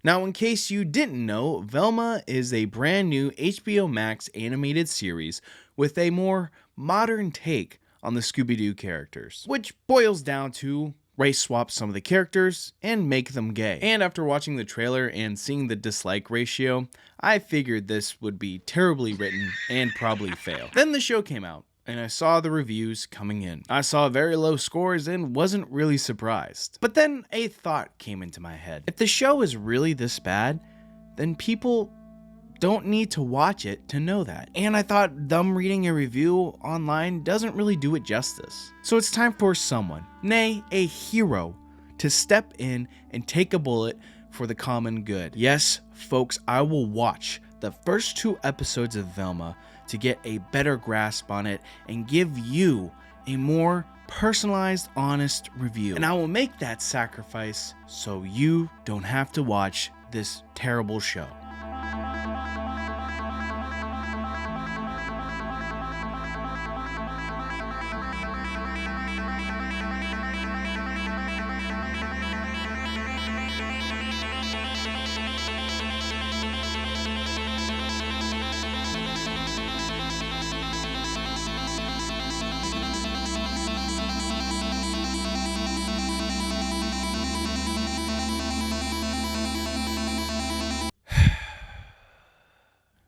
Now, in case you didn't know, Velma is a brand new HBO Max animated series with a more modern take on the Scooby-Doo characters, which boils down to race swap some of the characters and make them gay. And after watching the trailer and seeing the dislike ratio, I figured this would be terribly written and probably fail. Then the show came out, and I saw the reviews coming in. I saw very low scores and wasn't really surprised. But then a thought came into my head. If the show is really this bad, then people don't need to watch it to know that. And I thought them reading a review online doesn't really do it justice. So it's time for someone, nay, a hero, to step in and take a bullet for the common good. Yes, folks, I will watch the first 2 episodes of Velma to get a better grasp on it and give you a more personalized, honest review. And I will make that sacrifice so you don't have to watch this terrible show.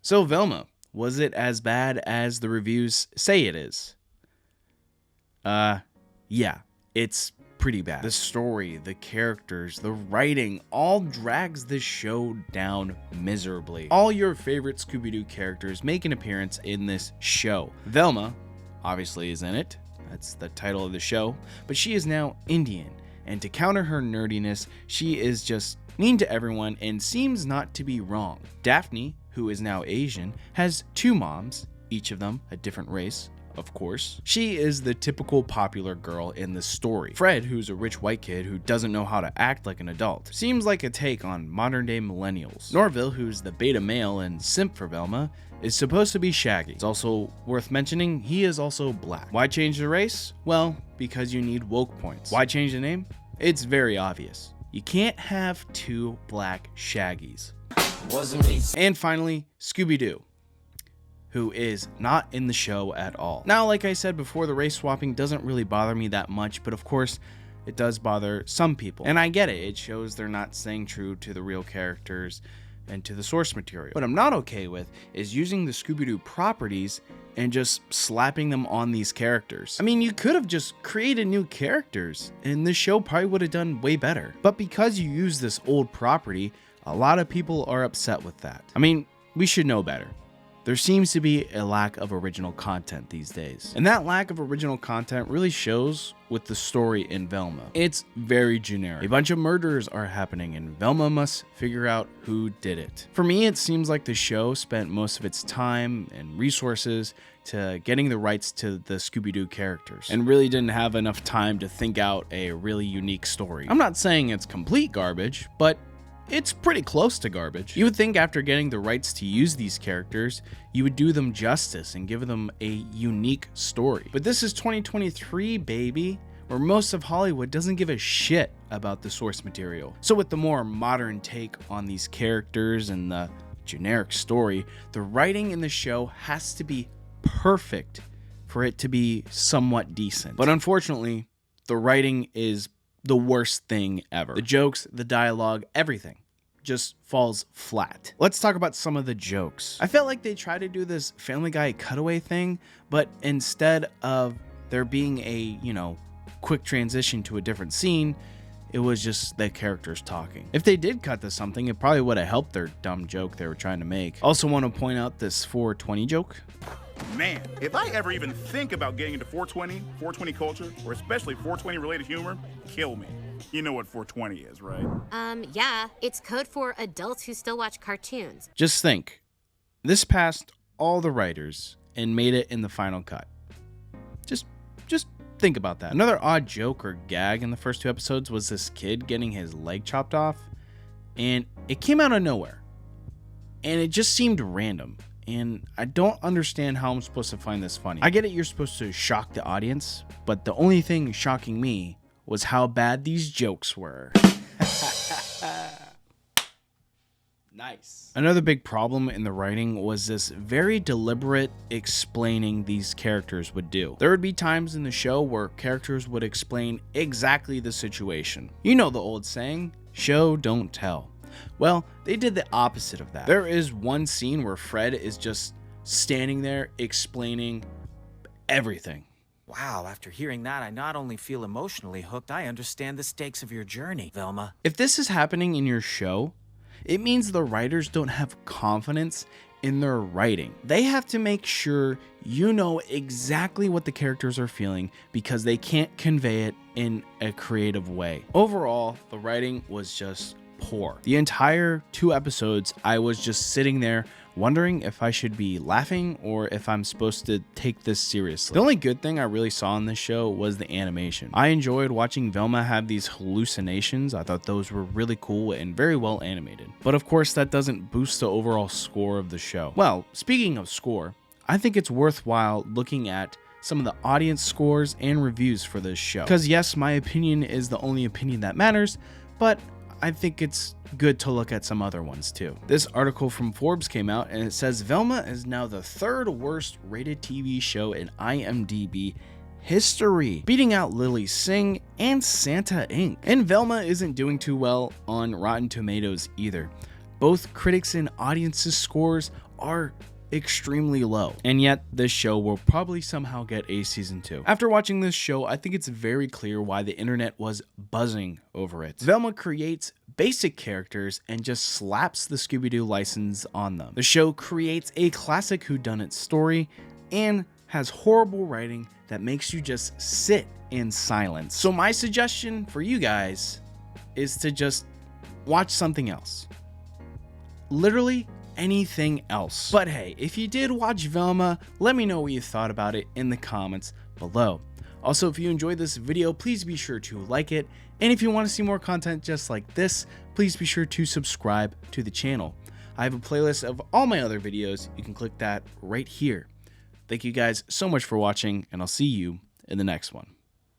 So Velma, was it as bad as the reviews say it is? Yeah, it's pretty bad. The story, the characters, the writing all drags this show down miserably. All your favorite Scooby-Doo characters make an appearance in this show. Velma, obviously, is in it. That's the title of the show. But she is now Indian, and to counter her nerdiness, she is just mean to everyone and seems not to be wrong. Daphne, who is now Asian, has 2 moms, each of them a different race, of course. She is the typical popular girl in the story. Fred, who's a rich white kid who doesn't know how to act like an adult, seems like a take on modern day millennials. Norville, who's the beta male and simp for Velma, is supposed to be Shaggy. It's also worth mentioning he is also black. Why change the race? Well, because you need woke points. Why change the name? It's very obvious. You can't have 2 black Shaggies. Wasn't me. And finally, Scooby-Doo, who is not in the show at all. Now, like I said before, the race swapping doesn't really bother me that much, but of course, it does bother some people. And I get it. It shows they're not staying true to the real characters and to the source material. What I'm not okay with is using the Scooby-Doo properties and just slapping them on these characters. I mean, you could have just created new characters and this show probably would have done way better. But because you use this old property, a lot of people are upset with that. I mean, we should know better. There seems to be a lack of original content these days. And that lack of original content really shows with the story in Velma. It's very generic. A bunch of murders are happening and Velma must figure out who did it. For me, it seems like the show spent most of its time and resources to getting the rights to the Scooby-Doo characters and really didn't have enough time to think out a really unique story. I'm not saying it's complete garbage, but it's pretty close to garbage. You would think after getting the rights to use these characters, you would do them justice and give them a unique story. But this is 2023, baby, where most of Hollywood doesn't give a shit about the source material. So with the more modern take on these characters and the generic story, the writing in the show has to be perfect for it to be somewhat decent. But unfortunately, the writing is the worst thing ever. The jokes, the dialogue, everything just falls flat. Let's talk about some of the jokes. I felt like they tried to do this Family Guy cutaway thing, but instead of there being a, quick transition to a different scene, it was just the characters talking. If they did cut to something, it probably would have helped their dumb joke they were trying to make. Also want to point out this 420 joke. Man, if I ever even think about getting into 420 culture, or especially 420 related humor, kill me. You know what 420 is, right? Yeah. It's code for adults who still watch cartoons. Just think, this passed all the writers and made it in the final cut. Just think about that. Another odd joke or gag in the first 2 episodes was this kid getting his leg chopped off, and it came out of nowhere. And it just seemed random. And I don't understand how I'm supposed to find this funny. I get it, you're supposed to shock the audience, but the only thing shocking me was how bad these jokes were. Nice. Another big problem in the writing was this very deliberate explaining these characters would do. There would be times in the show where characters would explain exactly the situation. You know the old saying, show don't tell. Well, they did the opposite of that. There is one scene where Fred is just standing there explaining everything. Wow, after hearing that, I not only feel emotionally hooked, I understand the stakes of your journey, Velma. If this is happening in your show, it means the writers don't have confidence in their writing. They have to make sure you know exactly what the characters are feeling because they can't convey it in a creative way. Overall, the writing was just poor. The entire 2 episodes, I was just sitting there wondering if I should be laughing or if I'm supposed to take this seriously. The only good thing I really saw in this show was the animation. I enjoyed watching Velma have these hallucinations. I thought those were really cool and very well animated. But of course, that doesn't boost the overall score of the show. Well, speaking of score, I think it's worthwhile looking at some of the audience scores and reviews for this show. Because yes, my opinion is the only opinion that matters, but I think it's good to look at some other ones too. This article from Forbes came out and it says Velma is now the 3rd worst rated TV show in IMDb history, beating out Lily Singh and Santa Inc. And Velma isn't doing too well on Rotten Tomatoes either. Both critics and audiences scores are extremely low, and yet this show will probably somehow get a season 2. After watching this show, I think it's very clear why the internet was buzzing over it. Velma creates basic characters and just slaps the Scooby-Doo license on them. The show creates a classic whodunit story and has horrible writing that makes you just sit in silence. So my suggestion for you guys is to just watch something else. Literally anything else. But hey, if you did watch Velma, let me know what you thought about it in the comments below. Also, if you enjoyed this video, please be sure to like it, and if you want to see more content just like this, please be sure to subscribe to the channel. I have a playlist of all my other videos. You can click that right here. Thank you guys so much for watching, and I'll see you in the next one.